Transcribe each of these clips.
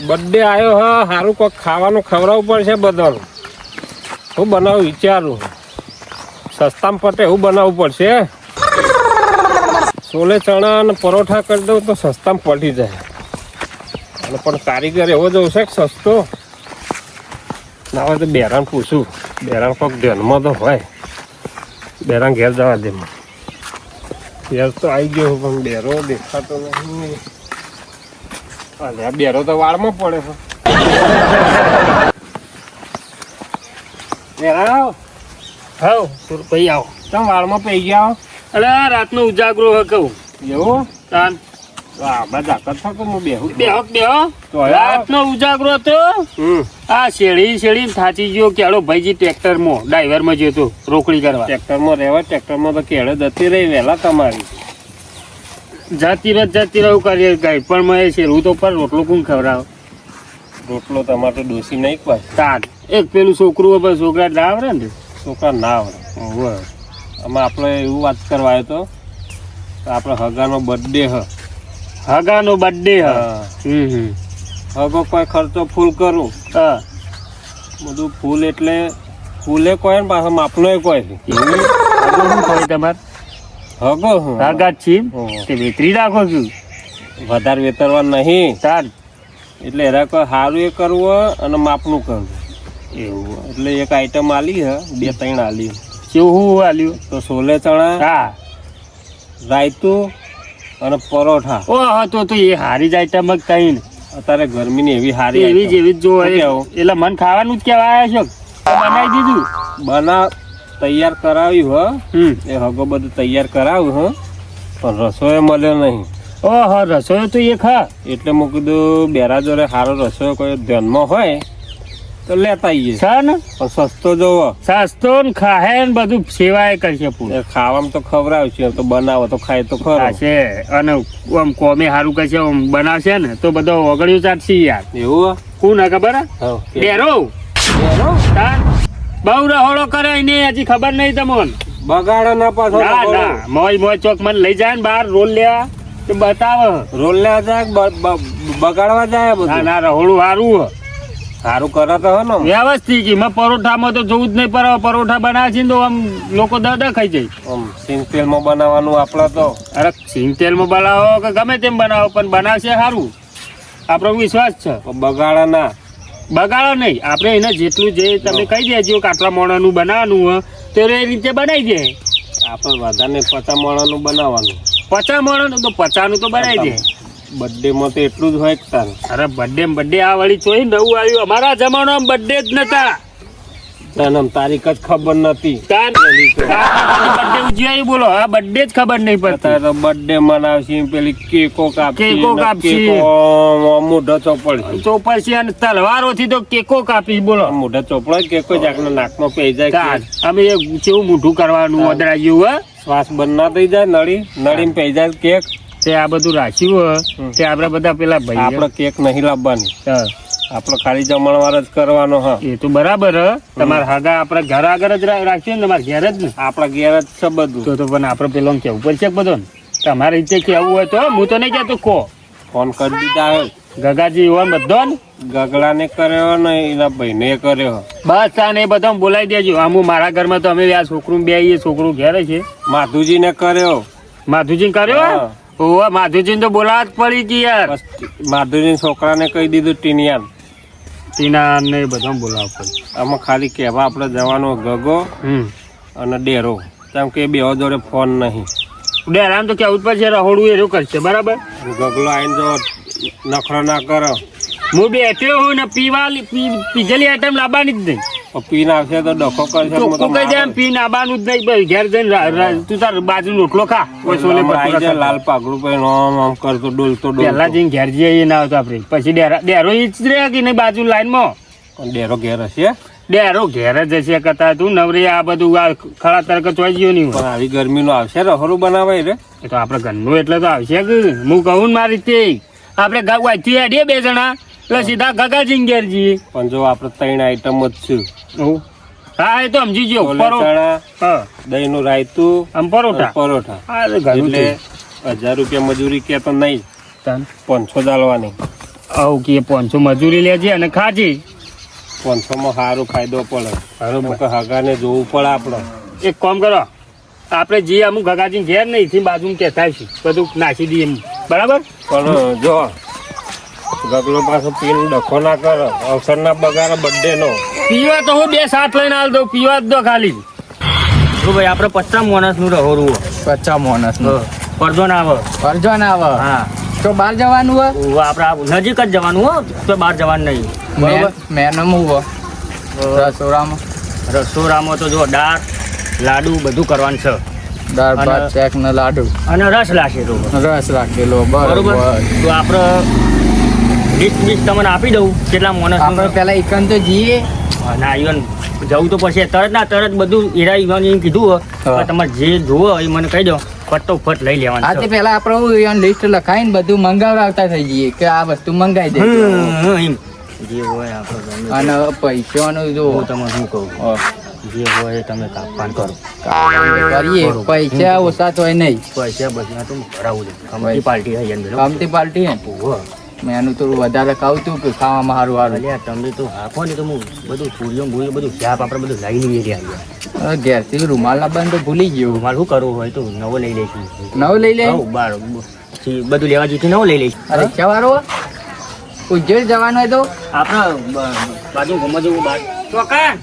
Birthday આવ્યો હા, સારું કોઈક ખાવાનું ખવડાવવું પડશે બધાનું. હું બનાવું વિચારું, સસ્તામાં પટે એવું બનાવવું પડશે. છોલે ચણા અને પરોઠા કરી દઉં તો સસ્તામાં પટી જાય. અને પણ કારીગર એવો જ હશે કે સસ્તો ના હોય તો બેરાન પૂછું. બેરાન કોઈક ધ્યાનમાં તો હોય. બેરાન ઘેર જવા દે. ઘેર તો આવી ગયો પણ બેરો દેખાતો નહીં. અરે બેરો તો વાળમાં પડે છે. બેરા હાવ સુરભાઈ આવો. તમે વાળમાં પઈ ગયા? અરે રાતનો ઉજાગરો હ કહું એવું તાન બધા કથા તો હું બેહું બેહો બેહો. રાતનો ઉજાગરો હતો. આ શેડી થાચી ગયો કેળો ભાઈજી ટ્રેક્ટરમાં ડ્રાઈવરમાં જતો રોકડી કરવા. ટ્રેક્ટરમાં રહેવા, ટ્રેક્ટરમાં તો કેળે જતી રહી વહેલા તમારી. જતી રહું કરીએ કઈ પણ મેં શેરું તો પર રોટલો કોણ ખવડાવ? રોટલો તમારે તો ડોસી નહીં પાસ. તાન એક પેલું છોકરું હોય છોકરા ના આવડે ને. છોકરા ના આવડે. આમાં આપણે એવું વાત કરવા આવ્યો તો આપણે હગાનો બર્થડે હગાનો બર્થડે હગો કોઈ ખર્ચો ફૂલ કરું. હા બધું ફૂલ એટલે ફૂલે કોઈ ને પાછા માપનો કોઈ શું હોય તમારે? હગો હગા છીએ તે વેતરી રાખો છું. વધારે વેતરવા નહીં તાન એટલે એરા કોઈ સારું એ કરવું અને માપનું કરવું એવું. એટલે એક આઈટમ આલી હે, 2-3 આલી. કેવું આલ્યું? તો છોલે ચણા, હા રાયતું અને પરોઠા. ઓહો તો એ હારી જ આઈટમ જ કઈ ને. અત્યારે ગરમીની એવી હારી એવી જેવી જ જો કેવું? એટલે મન ખાવાનું જ કેવા આવ્યા છો? બનાવી દીધું તૈયાર કરાવ્યું એ હગો બધું તૈયાર કરાવ્યું પણ રસોઈ મળ્યો નહીં. ઓહો રસોઈ તો એ ખા એટલે મેં કીધું બેરા જોડે સારો રસોઈ કોઈ ધ્યાનમાં હોય તો લેતા આવીએ છે ને. પણ સસ્તો જોવો. સસ્તો ને ખાહે ને બધું સેવાય કરશે પૂરું. ખાવામાં તો ખવડાવશે તો બનાવો તો ખાય તો ખરો છે. અને આમ કોમે સારું કરશે આમ બનાવશે ને તો બધો ઓગળ્યું ચાટશે યાર. એવું કોણ હે ખબર? ડેરો બહુ રહોડો કરે એને હજી ખબર નહીં તમને. બગાડો ના પાછો. ના મોય ચોક મને લઈ જાય ને બહાર રોલ લેવા તો બતાવે. રોલ લેવા જાય બગાડવા જાય બધું. ના રહોડું સારું સારું કરે તો ને વ્યવસ્થિત. મેં પરોઠામાં તો જોવું જ નહીં પર પરોઠા બનાવે છે તો આમ લોકો દડા ખાઈ જાય. આમ સિંગ તેલમાં બનાવવાનું આપડે તો. અરે સિંગ તેલમાં બનાવો કે ગમે તેમ બનાવો પણ બનાવશે સારું આપણો વિશ્વાસ છે. બગાડા ના બગાડો નહીં. આપણે એને જેટલું જે તમે કહી દેજો કે આટલા મોણાનું બનાવવાનું હોય તો એ રીતે બનાવી દે. આપણે વધારે 50 મોણાનું બનાવવાનું. 50 મોણાનું તો 50નું તો બનાવી દે. બર્થડે માં તો એટલું જ હોય. તારે અરે બર્થડે આ વળી ચોઈ નવું આવ્યું. અમારા જમાનામાં બર્થડે જ નતા. જન્મ તારીખ જ ખબર નથી. બર્થડે ઉજવાય બોલો હા બર્થડે જ ખબર નહીં પડતી. તો બર્થડે મનાવશી પેલી કેકો કાપી મોઢા ચોપડ અને તલવારોથી તો કેકો કાપી બોલો. મોઢા ચોપડ કેકો જાકના નાકમાં પઈ જાય. અમે કેવું મોઢું કરવાનું અદરા જેવું શ્વાસ બંધ ના થઈ જાય. નળી પઈ જાય કેક. તે આ બધું રાખ્યું તે આપડે બધા પેલા ભાઈ આપડે કેક નહીં લાવવાની. આપડે ખાલી જમણવાર જ કરવાનો. હા એ તો બરાબર. તમારા હાગા આપડે ઘર આગળ જ રાખ્યું ને તમારે ઘેર જ ને. આપડા ઘેર જ છે બધું. તો પણ આપડે પેલો કેવું પડશે બધો ને. તમારે રીતે કેવું હોય તો હું તો નહીં કહેતો કો ફોન કરી દીધા. ગગાજી હોય બધો ને. ગગડા ને કર્યો ને એના ભાઈ ને કર્યો. બસ આ ને બધા બોલાવી દેજો. આમ મારા ઘરમાં તો અમે આ છોકરું બે છોકરું ઘેર છે. માધુજી ને કર્યો. માધુજી કર્યો. ઓવા માધુજી તો બોલાવા જ પડી ગઈ યાર. માધુજી છોકરાને કહી દીધું ટીના ને બધા બોલાવવા પડે. આમાં ખાલી કહેવા આપણે જવાનો ગગો અને ડેરો. કેમ કે બે જોડે ફોન નહીં. ડેરામ તો કેવું પડશે રહોડું એવું કરશે બરાબર. ગગલો આઈને જો નખરો ના કરો. હું બેઠ્યો હું ને પીજેલી આઈટમ લાવવાની જ નહીં. પીને આવશે તો ડખો કરશે. પીને આવવાનું જ નહીં. ઘેર જઈને તું તાર બાજુ રોટલો ખા. લાલ પાઘડું પહેરીને આમ કરતો ડોલતો પેલા જઈને ઘેર જઈએ ના આવતો આપડે. પછી ડેરો ઈ જ રહે કે નહીં બાજુ લાઈનમાં. ડેરો ઘેર હશે. ડેરો ઘેર જ હશે કરતા તું નવરી આ બધું ખડા તરક ચોઈ ગયો નહીં. પણ આવી ગરમીનું આવશે રહોડું બનાવાય રે. એ તો આપડે ઘરનું એટલે તો આવશે કે હું કહું મારી રીતે આપડે વાંચી હેડીએ 2 જણા એટલે સીધા ગગાજી ઘેર જઈએ. પણ જો આપડે 3 આઈટમ જ છે. હા એ તો સમજી ગયો. દહીં નું રાયતું આમ પરોઠા એટલે 1000 રૂપિયા મજૂરી કે તો નહીં 500 ચાલવાની. આવું કે 500 મજૂરી લેજે અને ખાજે. 500 માં સારું ફાયદો પડે. હવે હગાને જોવું પડે આપણે. એક કામ કરો, આપણે જે અમુક ગગાજી ઘેર નહીં થી બાજુ કહેતા છે બધું નાખી દઈએ એમ. બરાબર? પણ જો ગગલો પાછો પીને ડખો ના કરે, અવસર ના બગાડે બર્થડે નો. પીવા તો હું 2 સાત લઈને આલ દઉં, પીવા જ દો ખાલી. તો ભાઈ આપણે 50 માણસનું રહોરું 50 માણસનું પડદો ના આવે. કરજો ને આવે. હા તો બહાર જવાનું હોય આપણે નજીક જ જવાનું હો, તો બહાર જવાનું નહીં. બરોબર. મેનમ હોય રસોડામાં રસોડામાં તો જો દાળ લાડુ બધું કરવાનું છે દાળ ભાત અને- શાક ને લાડુ અને રસ લાગશે તો રસ રાખેલો. બરોબર. બરોબર. તો આપણે લિસ્ટ તમને આપી દઉં કેટલા આપણે માણસ પેલા એકન તો જઈએ. ના ઈવન જવું તો પછી તરત ના તરત બધું એરા ઈવન એમ કીધું હોય હા. કે તમારે જે જોવો એ મને કહી દો, ફટોફટ લઈ લેવાનું આજે છે. પેલા આપણે લિસ્ટ લખાઈને બધું મંગાવતા થઈ જઈએ કે આ વસ્તુ મંગાવી દે. એમ જે હોય આપણે ગમે તે. અને પૈસાનું જો હું તમને શું કહું, હા, જે હોય એ તમે કાપવાનું કરો. કરીએ. પૈસા ઓછા તો નહીં. પૈસા બધા તો ભરાવું છે. અમારી પાર્ટી આવી જાય ને. ગમતી પાર્ટી હે ઓહો. મેં એનું થોડું વધારે ખાવું તું કે ખાવામાં સારું સારું. અલ્યા તમે તો આપો ને તો હું બધું પૂરીઓ ભૂરીઓ બધું શાપ આપણે બધું લઈને લઈ આવ્યા. ઘેરથી રૂમાલ ના બંધ તો ભૂલી ગયું. મારે શું કરવું હોય તો નવો લઈ લઈશું. નવું લઈ લે. હઉ, બાર બધું લેવા જઈશું નવો લઈ લઈશું. અરે રિક્ષાવાળો ઉજ્જૈન જવાનું હોય તો આપણે બાજુ ગમવા જવું બાર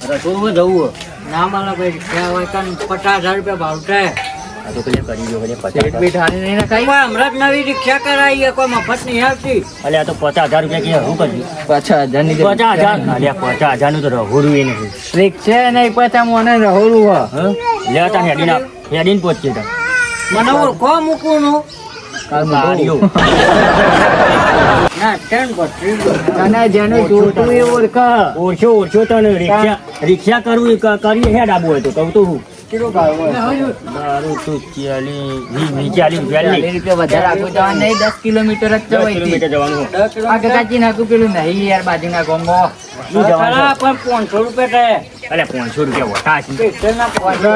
રસોડું જવું હોય. ના મારા ભાઈ રિક્ષા હોય કાન 50,000 રૂપિયા ભાવ થાય. આ તો પેલા કરી દો પેલા સેટ 50,000. બીટ હારી નહીં નખાય. કોઈ હમણાં જ નવી રિક્ષા કરાવી છે, કોઈ મફત નહીં આવતી. અલ્યા આ તો 50,000 રૂપિયા કે શું કરજો? 50,000 ની 50,000 અલ્યા 50,000 નું તો રહોડું એ નથી. રિક્ષા નહીં પછી મને રહું હોય. હા લે તા હેડીને પહોંચીએ તા. મને ઓળખો મૂકવું નું ગાડીઓ. ના ટ્રેન પટરી તને જેને જોતું એ ઓળખે. ઓછો તને રિક્ષા કરવું કરી હેડ આબુ હોય તો કહું તો હું કેટલું ભાવ હોય? મારું તો 40 રૂપિયા 40 રૂપિયા વધારે આગળ જવાનું નહીં. 10 કિલોમીટર જ 10 જવાય કિલોમીટર જવાનું હોય. આ કાચી નાખું પેલું નહીં યાર બાજુના ગોમો. શું જવાનું ખરા પણ 500 રૂપિયા થાય. અલ્યા 500 રૂપિયા વટા છે. પેટ્રોલના 500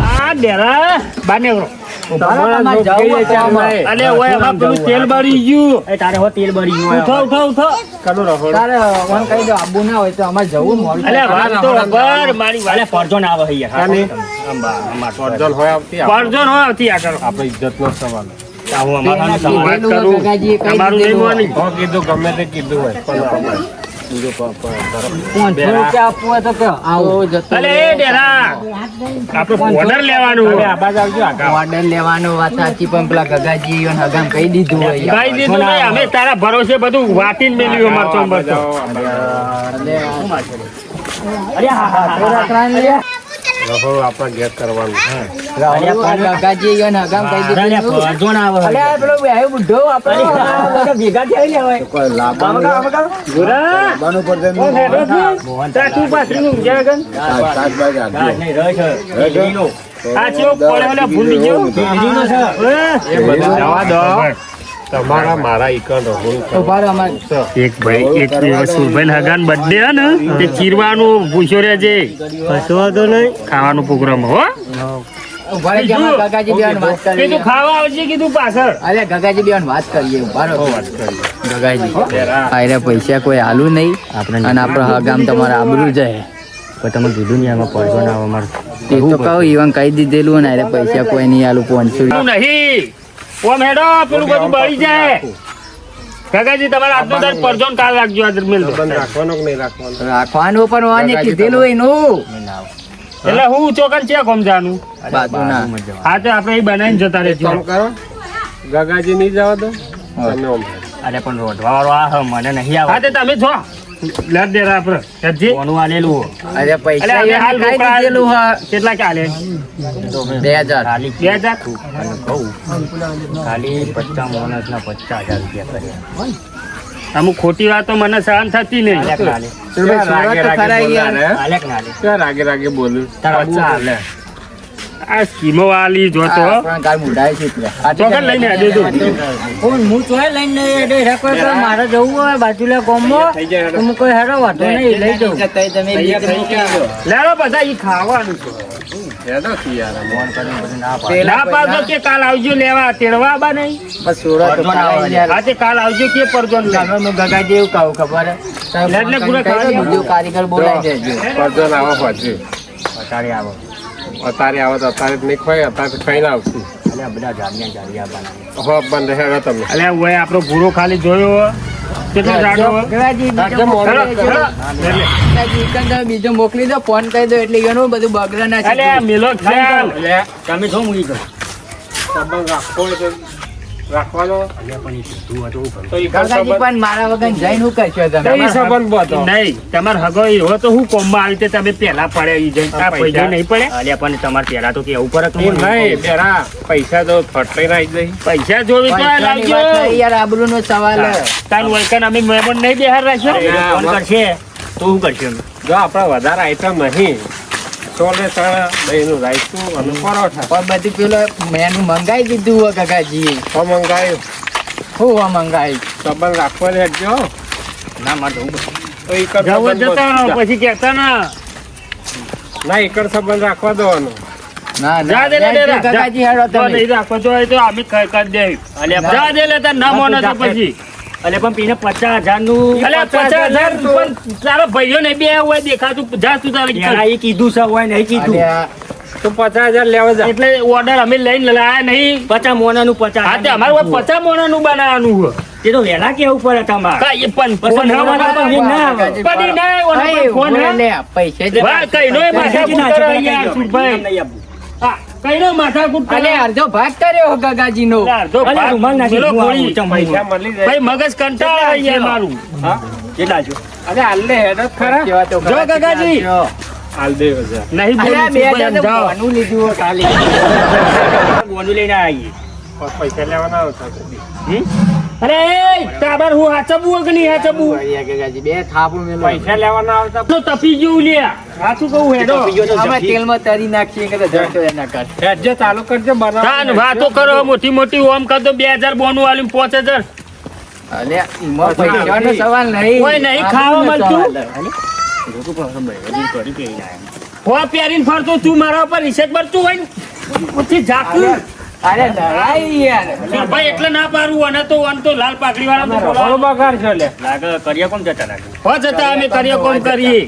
આ ડેરા બાને કરો. તમારે જવું હોય તો અમારે. અલે ઓય આમાં પેલું તેલ બળી ગયું. એ તારે હો તેલ બળી ગયું ઉઠો હોય. ઉઠો ઉઠો. કનું રહોડું. તારે મને કહી દો આબુ ના હોય તો અમારે જવું મોડું અલે થાય. વાત તો વગર મારી વાત. અલ્યા ફરજો ના આવે યાર. હા નહીં. અમાર અર્જન હોય આવતી પડજો ન હોય આવતી આ કરો. આપણે ઇજ્જતનો સવાલ. હું અમારાનું સવાલ કીધેલું હોય કરું. કાકાજીએ કહી તમારું નહીં દીધેલું હોય. મોની. હો કીધું ગમે તે કીધું હોય પણ બીજો 500 રૂપિયા આપવું હોય તો કહો. આવો જતો અલે એ ડેરા આપણે ઓર્ડર લેવાનું હવે આ બાજુ આવજો આગળ. ઓર્ડર લેવાનો વાત સાચી પણ પેલા ગગાજી ઈવન હગામ કહી દીધું હોય યાર. કઈ દીધું નહીં, અમે તારા ભરોસે બધું વાટીને મેલ્યું અમાર તો અંબર તો. અરે હા હા થોડા ત્રણ લે. રહોડું આપણે ગેસ કરવાનું. રાહુલ ગગાજી ઈવન હગામ કહી અલ્યા દીધું. ફરજો ના આવે અલે આ પેલો બેહ્યો બુઢ્ઢો આપણે ભેગા થઈ લે હોય. મોહન તા તું પાછળ ઊંઘ્યા ગન. નહીં રસ તેલડીનો. આ ચેવો પડે ઓલે ભૂલી ગયો. તેલડીનો છે. એ બધું જવા દો. તમારા મારા ઈકન રહોડું તો ભારે અમારે એક ભાઈ એક દિવસ સુરભાઈ હગાન બર્થડે હે ને તે ચીરવાનું પૂછ્યો રે છે. વાંધો નહીં. ખાવાનો પ્રોગ્રામ હો. ઉભા રહી ગયા, અમારે ગગાજી બેન વાત કીધું કરીએ. ખાવા આવશે કીધું પાછળ. અરે ગગાજી બેન વાત કરીએ. ઉભા રહો. ગગાજી આયરા પૈસા કોઈ આલું નહીં આપણે અને આપણે હગામ તમારે આબરૂ જાય. પણ તમે કીધું નહીં આમાં ફરજો ના આવે મારે. એ તો કહું ઈવન કહી દીધેલું ને આયરા પૈસા કોઈ નહીં આલું 500. એવું નહીં ઓમ હેડો પેલું બધું બળી જાય. કાકાજી તમારે આજનો દર પરજો ને કાલ રાખજો આ મેલ દો. બંધ રાખવાનો કે નહીં રાખવાનો? રાખવાનું પણ વાને કીધેલું એનું એટલે હું ચોકન છે કોમ જાનું. બાજુના. હા તો આપણે એ બનાવીને જતા એક કામ રહેજો. કરો ગગાજી નહીં જવા દો તમે ઓમ અરે પણ રોધવા વાળો આ હે, મને નહીં હા આવે. તે તમે છો લડ દે આપણે હેડજી. કોનું આલેલું અરે એટલે પૈસા અમે હાલ ઈવન કહી રોકડા દીધેલું હા. કેટલા ચાલે? 2000. ખાલી 2000? અને કહું ખાલી 50 માણસના 50,000 રૂપિયા કર્યા. અમુક ખોટી વાતો મને સહન થતી નહીં. આલેક ના આલે. રાગે રાગે બોલનાર હે? આલેક ના આલે. ક્યાં રાગે રાગે બોલું? તારા બહુ ચાલે. આ સ્કીમો વાલી જોતો આ આપણને કાલ મુઢાય છે એટલે. ચોકન લઈને હેડે તું. હું ચોય લઈને નહીં કોઈ કોઈ મારે જવું હોય બાજુલા ગામમાં તો હું કોઈ હેરો વાંધો નહીં લઈ જાઉં. તમે લેરો બધા ઈ ખાવાનું છે. હેડો થી યાર ફોન કરીને પછી ના પાડે. ના પાડો કે કાલ આવજો લેવા તેડવા આબા નહીં બસ સુરત તો ખાવા યાર. આજે કાલ આવજો કે પરજો લે તમે હું ગગાજી એવું કહું ખબર હે? તમે એટલે ફોન પૂરા કરીને ખાવા બીજો કારીગર બોલાવી દેજો. પરજન આવો પછી અત્યારે આવો અત્યારે આવો તો અત્યારે જ નહીં ખવાય અત્યારે ખાઈને આવશે એટલે આ બધા જાડિયા જાડિયા બનાવે. હો બંધ હેડો તમે અલે ઓય આપણો ભૂરો ખાલી જોયો કેટલો જાડો હોય. ગગાજી બીજો આજે મોડું મોકલી દેજો. ગગાજી ઈકન તમે બીજો મોકલી દો ફોન કરી દો એટલે એનું બધું બગડે ના અલે આ મેલો ખ્યાલ તમે શું મૂકી દો સંબંધ રાખવો હોય તો રાખવાનો એટલે પણ એ કીધું હતું હું કરું. તો ઈ ગગાજી સંબંધ પણ મારા વગર જઈને હું કરશો તો તમે ઈ સંબંધ બધો નહીં તમારે હગો એવો તો હું કોમમાં આવી તે તમે પહેલા પડે ઈ જઈને આ પૈસા નહીં પડે અલ્યા પણ તમારે પહેલા તો કેવું પડે કે એ નહીં બેરા પૈસા તો ફટકાઈ આવી જાય પૈસા જોવી તો આ પૈસાની વાત લાવજો નહીં યાર, આબરૂનો સવાલ હે. તાન વળકન અમે મહેમાન નહીં બેહાર રાખ્યો ફોન કરશે તો શું કરશે અમે? જો આપણા વધારે આઈટમ નહીં ચોલે ચણા દહીંનું રાયતું અને પરોઠા પણ બધું પેલો મેનુ મંગાઈ દીધું હોય ગગાજી. તો મંગાવ્યું હું મંગાઈ સંબંધ રાખવા લેજો ના મારે જવું પડશે. તો ઈકર જવો સંબંધ જતા રહો, બધો. પછી કહેતા ના ના ઈકર સંબંધ રાખવા દેવાનો ના જા દે લે ના ડેરા, ગગાજી જા. હેડો જો તમે. નહીં રાખો તો એ તો અમે કરી દેવી અલ્યા જા દે લે તાર ના મોનો તો પછી અલ્યા પણ પીને 50,000 નું અલે 50,000 પણ તારો ભાઈઓ ને બે હોય દેખાતું જા તું તારે એના એ કીધું છે હોય નહીં કીધું અલ્યા, તો 50,000 લેવા જા એટલે ઓર્ડર અમે લઈને લાયા નહીં 50 મોનાનું 50. હા તે અમારું 50 મોનાનું બનાવવાનું હોય તે તો વહેલા કેવું પડે તમારે કાંઈ પણ પછી ફોન નવા હવા નવા ના ના આવે. પડી ના ઓલા ભાઈ, પર ફોન ઉભો હે? લે, પૈસે જ ભાઈ, કઈનો એ માથાકૂટ કરો યાર, સુરભાઈ. હા, કઈનો માથાકૂટ કરો? અલે અડધો ભાગ કર્યો ગગાજી નો. યાર, જો અલે ભાગ રૂમાલ નાખી પેલો હું આવું, ગોળી. ચમ પૈસા મળી જાય ભાઈ, મગજ કંટાળે યાર મારું. હા કેટલા છો અરે હાલ લે હેડ જ ખરા કેવા તો જો ગગાજી. નાખ્યો. હાલ દે હજાર નહીં અલ્યા, બોલું, 2000 તો જાઓ. બોનું લીધું હોય ખાલી. બોનું લઈને આવીએ પૈસા લેવાના આવતા અરે એ, તાબર હું હાચબું કે નહીં હાચબું? ગગાજી બે થાપું મેલો. પૈસા લેવાના આવતા તો તપી ગયું લ્યા. સાચું કહું હેડો. આમાં તેલમાં તરી નાખીએ કે જતો એના કર. હેડજો ચાલુ કરજો તાન બનાવ વાતો કરો મોટી મોટી ઓમ કર દો 2000 બોનું આલ્યું 5000 અલે એમાં પૈસાનો સવાલ નહીં. કોઈ નહીં ખાવા મળતું? કરી કે હો પહેરીને ફરતો તું મારા ઉપર રિસેટ ભરતું હોય ને પછી ઝાકું. અરે લડાઈ યાર. ભાઈ એટલે ના પાડવું અને તો અન તો લાલ પાકડી વાળા તો રખડો બોલાવો. બગાડ છો લે લાગે કર્યા કોમ જતા લાગે હો જતા અમે કરીએ કોમ કરીએ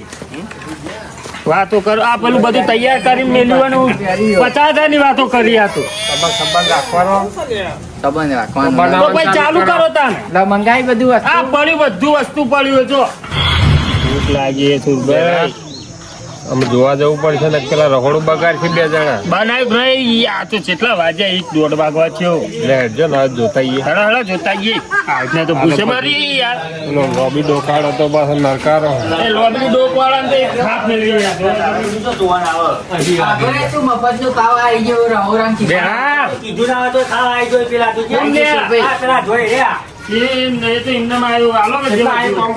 વાતો કરો આ પેલું બધું તૈયાર કરીને મેલ્યું 50,000 ની વાતો કરી આ તો સંબંધ રાખવાનો સંબંધ રાખવાનો. બનાવ. તો ભાઈ ચાલુ કરો તાને લા મંગાઈ બધું વસ્તુ. આ પડ્યું બધું વસ્તુ પડ્યું જો ભૂખ લાગી સુરભાઈ આમ જોવા જવું પડશે ને પેલા રખડું બગાડ છે બે જણા બનાવ્યું ભાઈ આ તો કેટલા વાગ્યા 1-1:30 વાગવા થયો લે હેડજો ને જોતા આઈએ હળા હળા જોતા જઈએ આજને તો ભૂસે મારી યાર પેલો લોબી ડોકાડો તો પાછો નરકારો એ લોબી ડોક વાળાને તો એક થાપ મેળવી યાર આગળ તું મફતનું ખાવા આવી ગયો રહોરામ થી. બેહાર કીધું ના હોય તો ખાવા આવી જોઈ પેલા તું કેમ લે? આ પેલા જોઈ રહ્યા એ નહીં તો એમને માં આવ્યું હાલો કે જેવું આવ્યું.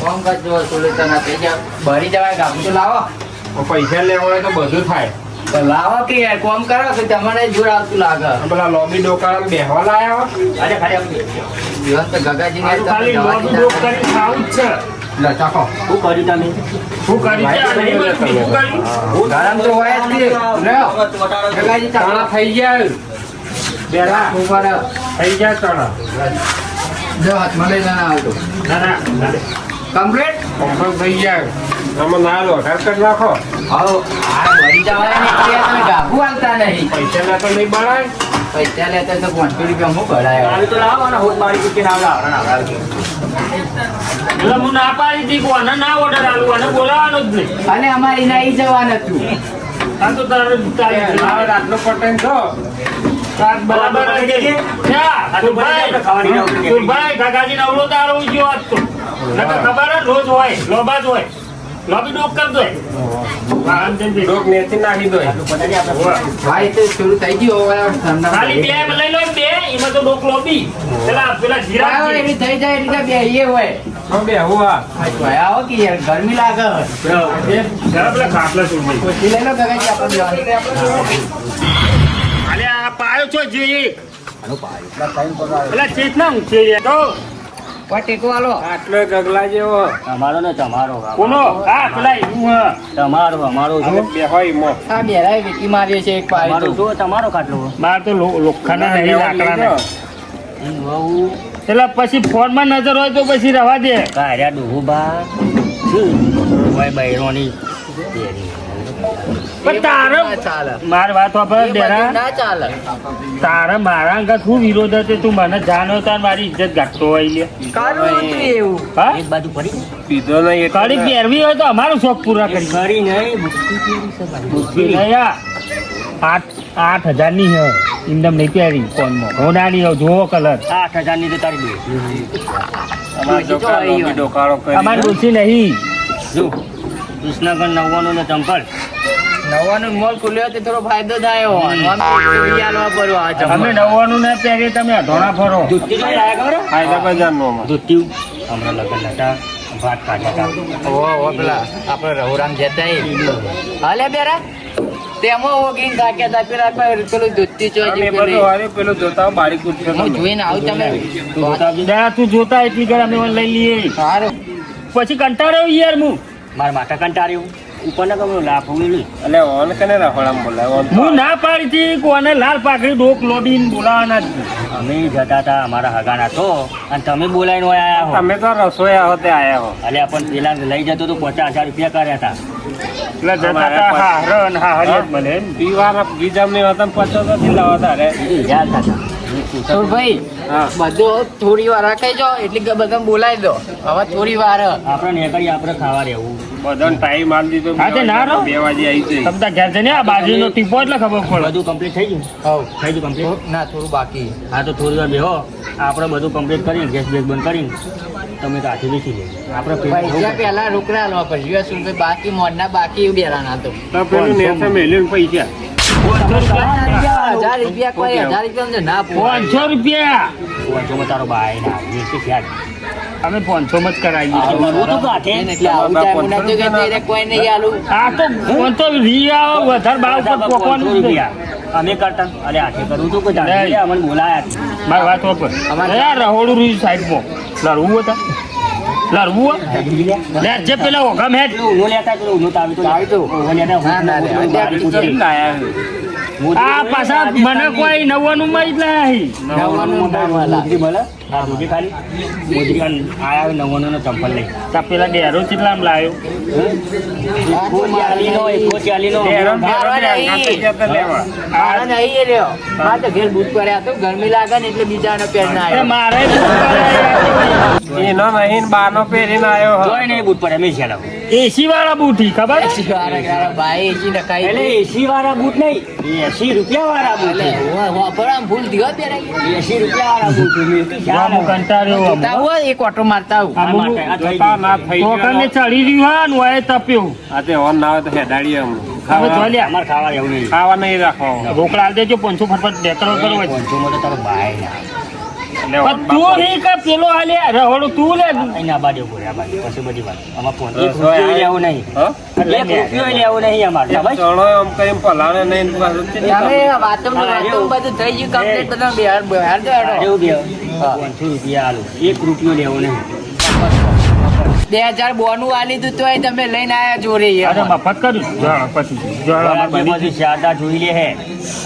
કોમ કરજો સુલેતા ના થઈ ગયા. ભરી જવાય ગામ તો લાવો. પૈસા લેવા હોય તો બધું થાય તો લાવો કે યાર કોમ કરો કે તમને જોર આવતું લાગે. આ પેલા લોબી ડોકાડા બેહવા લાયા હો. અરે ખાલી આપી જીવન તો ગગાજી ને મારું ખાલી લોબી ડોક કરીને ખાવું જ છે લે ચાખો શું કર્યું તમે શું કરી છે આ નહીં બસ બીજું કર્યું ગરમ તો હોય જ કે. લ્યો. ગગાજી ચણા ચાલો. થઈ ગયા બેરા ઉપર થઈ ગયા ચણા જો હાથમાં લઈ ના આવતો. ના ના ના. કમ્પ્લીટ. કમ્પ્લીટ થઈ ગયા આમાં ના લો ઘર કરી નાખો આવો આ ભરી જવાય ને એટલે તમે ગાભુ હાલતા નહીં. પૈસા ના તો નહીં બનાય પૈસા લેતા તો 500 રૂપિયા હું ભરાય. આવી તો લાવો ને હોત મારી કે ના આવડા એટલે હું ના પાડી હતી કે આને ના ઓર્ડર આલું અને બોલાવાનો જ નહીં અને અમારી ના ઈ જવાનું હતું. આ તો તારે હવે રાતનો પટેન છો બરાબર સુરભાઈ કાકાજી નવરો તારો ઉજ્યો આજ તો નકર ખબર જ રોજ હોય લોબા જ હોય લોબી ડોક કર દો ડોક નેથી નાખી દો ભાઈ તો શરૂ થઈ ગયું હવે ઠંડા ખાલી બે લઈ લો બે એમાં તો ડોક લોબી પેલા જીરા હા, એવી થઈ જાય એટલે બે એ હોય. બે હું આ ભયા આવો કે યાર ગરમી લાગે. પેલા ખાટલા સુરભાઈ પછી લઈ લો ગગાજી આપણે જવાનું. અલે આ પાયો છો જે પેલા ચેત ના ઊંચે તો કોઈ ટેકો આલો આટલો ગગલા જેવો તમારો ને તમારો કોનો આ પેલા ઈનું હ. તમારો અમારો અને જો બે હોય ઈમો. આ બેરાય વિકી મારીએ છે એક પાડી તમારો તો જો તમારો ખાટલો માર તો લોખંડના નહીં લાકડાના. વહુ એટલે પછી ફોનમાં નજર હોય તો પછી રવા દે. કાર્યા ડોહુબા કોઈ બૈરોની પણ તારે ના ચાલે માર વાત વાપર એ બધું ડેરા ના ચાલે તારે મારા અંગત શું વિરોધ હતો તું મને જાણો તાર મારી ઇજ્જત ઘટતો હોય લે કારું હતું એવું હા એક બાજુ પડી પીધો નહીં એટલે કડી પહેરવી હોય તો અમારું શોખ પૂરા કરી કરી નહીં બુદ્ધિ કેવી છે ભાઈ? નહીં આ 8,000 ની હે ઇન્દમ નહીં પહેરી ફોનમાં હોનાની હે જોવો કલર 8,000 ની તો તારી બે અમારા છોકરા લોભી ડોકાળો કરી અમાર ડોસી નહીં જો કૃષ્ણગઢ 99 ને ચંપલ નવાનું મોલ ખુલ્યો તો થોડો ફાયદો થાય એવો. આમ તો આલવા પડ્યો આ ચંપલ. અમે 90 ના પહેરી તમે અઢોણા ફરો જુત્તી જોઈ લાયા ખબર હે? ફાયદા બજારનો અમારે. જુત્તી હમણાં લગ્ન હતા ભાત કાઢ્યા હતા ઓહો પેલા આપણે રઘુરામ જતા હાલે બેરા તેમાં ઓગીન કાક્યા તા પેલા પેલું દૂધથી અમે ચોજી બધું પેલી હારે પેલું જોતા હોય બારી કૂદશે હું તમે. જોઈને આવું તમે તું જોતા આવજે. જરા તું જોતા એટલી ઘર અમે લઈ લઈએ સારું પછી કંટાળ્યો યાર હું મારા માથા કંટાળ્યું ઉપર ના ગમે લાભ ઉમેર્યું એટલે ઓન કને રખોડામાં બોલાય? ઓન તો હું ના પાડી હતી કોને લાલ પાકડી ડોક લોડીને બોલાવાના જ અમે જતા હતા અમારા હગાના તો અને તમે બોલાવીને હોય આયા હો તમે તો રસોયા હોતે આયા હો. અલ્યા પણ પેલા લઈ જતો તો 50,000 રૂપિયા કર્યા હતા એટલે જતા હતા હાર ને હાર જ મળે એમ. પીવાના ગીજામની હતા ને 50 થી લાવવા તારે. એ યાદ થતા સુરભાઈ હા. બધું થોડી વાર રાખાઈ જાઓ એટલે કે બધા બોલાવી દો હવે થોડી વાર આપણે નીકળી આપણે ખાવા રહેવું બધાને ટાઈમ આલી દીધો. હા, તે ના રહો. 2 વાગે આવી જઈ. તમ તાર ઘેર જઈને આ બાજરીનો ટીપો એટલે ખબર પડે બધું કમ્પ્લીટ થઈ ગયું હવ થઈ ગયું કમ્પ્લીટ ના થોડું બાકી હા તો થોડી વાર બેહો આપણે બધું કમ્પ્લીટ કરીને ગેસ બેસ બંધ કરીને તમે તો હાથી બેસી લેજો આપણે પૈસા પેલા રોકડા હાલવા પડશે સુરભાઈ બાકી મોડના બાકી એવું બેરાના તો તો પેલું નેસે મેલ્યું ને પૈસા. 1000 રૂપિયા કોઈ 1000 રૂપિયા ના પોહાય. 500 રૂપિયા પહોંચો તારો ભાઈ ના એ યાદ અમે 500 માં જ કરાવીએ હું તો કાઠે એટલે આવું time હું નતું કહેતો એટલે કોઈ નહીં આલું આ તો કોણ તો રી આવો વધારે ભાવ પર પોકવાનું જ નહીં. રૂપિયા અમે કરતા અરે હાથે કરું તો કોઈ જાણે અમને બોલાયા મારી વાત વાપર યાર રહોડું રહ્યું સાઈડમાં લડવું હતા લડવું લે જે પેલા ઓગમ હેડ ઊનો લેતા તો ઊનો તાવી તો તાવી તો. ઊનો લેતા ના, ના, ના. હું બારી કેમ પૂછી. લાયા છે? આ પાછા મને કોઈ 99 માં જ લાયા છે. નવાનું ભરવાલા. મોજરી મળે આ મોજરી ખાલી મોજરી આયા 99 નો ચંપલ લઈ તા પેલા ડેરો કેટલામ લાયો એકો 40 નો ડેરો ને ડેરો ને આઘાતે જતા લેવા. મારે નહીં એ રહ્યો. મારે તો ઘેર બૂટ કર્યા તો ગરમી લાગે ને એટલે બીજાનો પેર ના એ આવ્યો. મારે એનો નહીં ને બાનો પહેરીને આવ્યો હો. જોઈ નહીં બૂટ પર અમે ચાલો એસી વાળા બૂટી ખબર બાઈ એસી નખાઈ એટલે એસી વાળા બૂટ નહીં 80 રૂપિયા વાળા બૂટ એટલે વાપરવામાં ભૂલ થયો ત્યારે 80 રૂપિયા વાળા બૂટ મેં કીધું હું કંટાળ્યો આમ. તાવ હોય એક ઓટો મારતા આવું. આ મું જોતા ના થઈ તો ગયો. કને ચડી રહ્યું હા ને ઓય તપ્યું આ તે ઓન ના આવે તો હેડાડીએ અમે. હવે જો લ્યા અમારે ખાવા એવું નહીં ખાવા નહીં રાખવા. રોકડા આલ દેજો 500 ફટફટ ડેકરો કરો હોય. પહોંચો તો તારો ભાઈ ના એટલે ઓન પણ તું હી કે પેલો હાલે રહોડું તું લે અહીંના બાજુ બોલે આ બાજુ પછી બધી વાત અમારે ફોન બસ એક રૂપિયો હોય. લેવું નહીં હા? એક રૂપિયો લેવું નહીં અમારે એક ચણો આમ કરીને પલાળે નહીં ને પાછું તે તમે વાતમ બધું થઈ ગયું કમ્પ્લીટ બધા બિહાર બિહાર તો હેડો. એવું બે 500 રૂપિયા આલું 1 રૂપિયો લેવો નહીં 2000 બોનું આલી તું તોય તમે લઈને આયા જોરે અરે યાર. મફત કર્યું જળ પછી જળ આ બાજુ શારદા જોઈ લે હે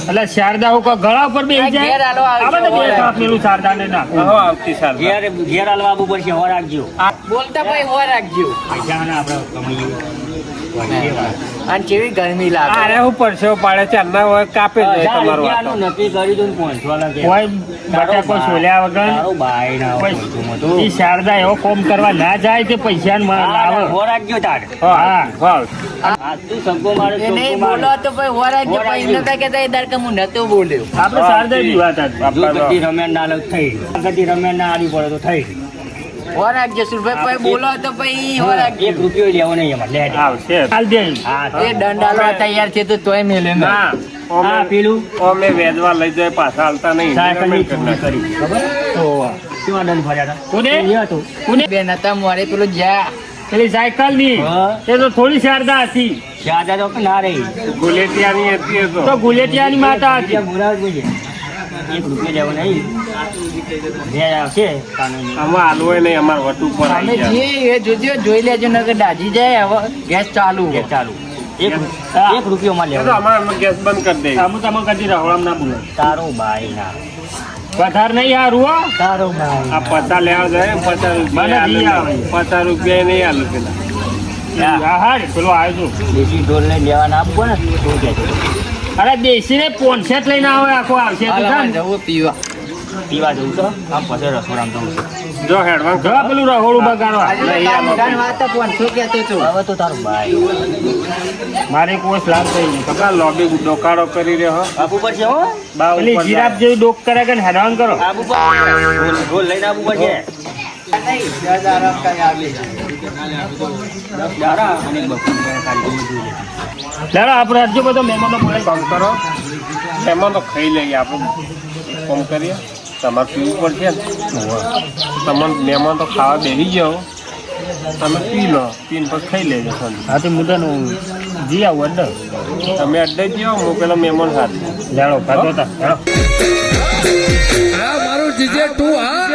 એટલે શારદા હું કોઈ ગળા ઉપર બેસી જાય ઘેર હાલો આવજો. આ બધા બે કાપેલું શારદા ને નાખું હો આવતી સાલ. ઘેર હાલવા આવવું પડશે હવા રાખજો બોલતા ભાઈ હો રાખજો. પૈસા ને આપણે કમાઈએ અને કેવી ગરમી લાગે. અરે હું પરસેવો પાડે છે ના હોય કાપે જ જાય તમારું આ તો. નક્કી કરી દઉં પહોંચવા કોઈ બટાકો છોલ્યા વગર તારો ભાઈ ના કોઈ ઈ શારદા એવો કોમ કરવા ના જાય કે પૈસા લાવે હો રાખજો તાર હા હા. આ તું સગો મારે એ નહીં બોલો તો ભાઈ હો રાખજો હો પણ એમને કહેતા એ દાડે કે હું નતો બોલ્યો. આપણે શારદા ની વાત હતી જો ગતિ રમ્યા ના લગ થઈ ગતિ રમ્યા ના આડી પડે તો થઈ હો રાખજો સુરભાઈ ભાઈ બોલો તો ભાઈ હો રાખજો. 1 રૂપિયો લેવો નહીં અમારે લે હેડ. આવશે હાલ દે હા એ દંડ આલવા તૈયાર છે તો તોય મેલે ના. ના હા અમે પેલું અમે વેદવા લઈ જાય પાછા હાલતા નહીં. સાયકલ ની પેમેન્ટ કરી ચોરી નાખી. કરી ખબર કેવા દંડ ભર્યા હતા કોને એ હતો કોને બે નતા મોરે પેલું જ્યાં પેલી સાયકલ ની હા. એ તો થોડી શારદા હતી દાદા તો ના રહી ગુલેટિયાની હતી એ તો. તો ગુલેટિયાની માતા હતી રૂપિયા બોલાવ જોઈએ 1 રૂપિયો લેવો નહીં બે આવશે કાનૂની. આમાં હાલવું નહીં અમારે વટ ઉપર અમે આવી જાય. જે એ જોજો જોઈ લેજો નકર દાજી જાય હવે ગેસ ચાલુ કે ચાલુ એક રૂપિયોમાં એ તો લેવા અમારે ગેસ બંધ કરી દઈએ. આમ તમે કદી રહોળામ ના બોલો તારો ભાઈ ના વધાર નહીં હારું હો તારો ભાઈ આ 50 લેવા જાય 50 મને રૂપિયા નહીં આવે. 50 રૂપિયા નહીં આલું પેલા. હા હા રે, પેલો આવ્યો છું દેશી ઢોલ લઈને લેવાના આપવો ને તો કે અરે દેશી ને 500 લઈને આવે આખો આવશે તું હાલ જાણ. જવું પીવા પીવા જવું તો આમ પછી રસોડામાં જવું છે જો હેડવાન જો પેલું રહોળું બગાડવા વાત 500 કહેતો છું હવે તો તારું ભાઈ મારે કોઈ લાભ થઈ નહીં કપડા લોબી ડોકાળો કરી રહ્યો આપવું પડશે હો બા પેલી ઉપર જીરાફ જેવી ડોક કરે કે હેરાન કરો આપવું પડશે ઢોલ લઈને આપવું પડશે દાડા અને બપોર કાઢી ચાલો આપણે હજુ બધો મહેમાનો બોલે કામ કરો એમાં તો ખાઈ લઈએ આપણે કામ કરીએ તમારે પીવું પડશે ને તમને મહેમાન તો ખાવા બેસી જાઓ તમે પી લો પીને પછી ખાઈ લેજો સાંજે. હા તો મુદ્દાનું જી આવું અડ્ડો તમે અડ્ડે જ જાઓ હું પેલા મહેમાન સાથે જાણો ખાતો હતા જાણો મારું જીજે તું હા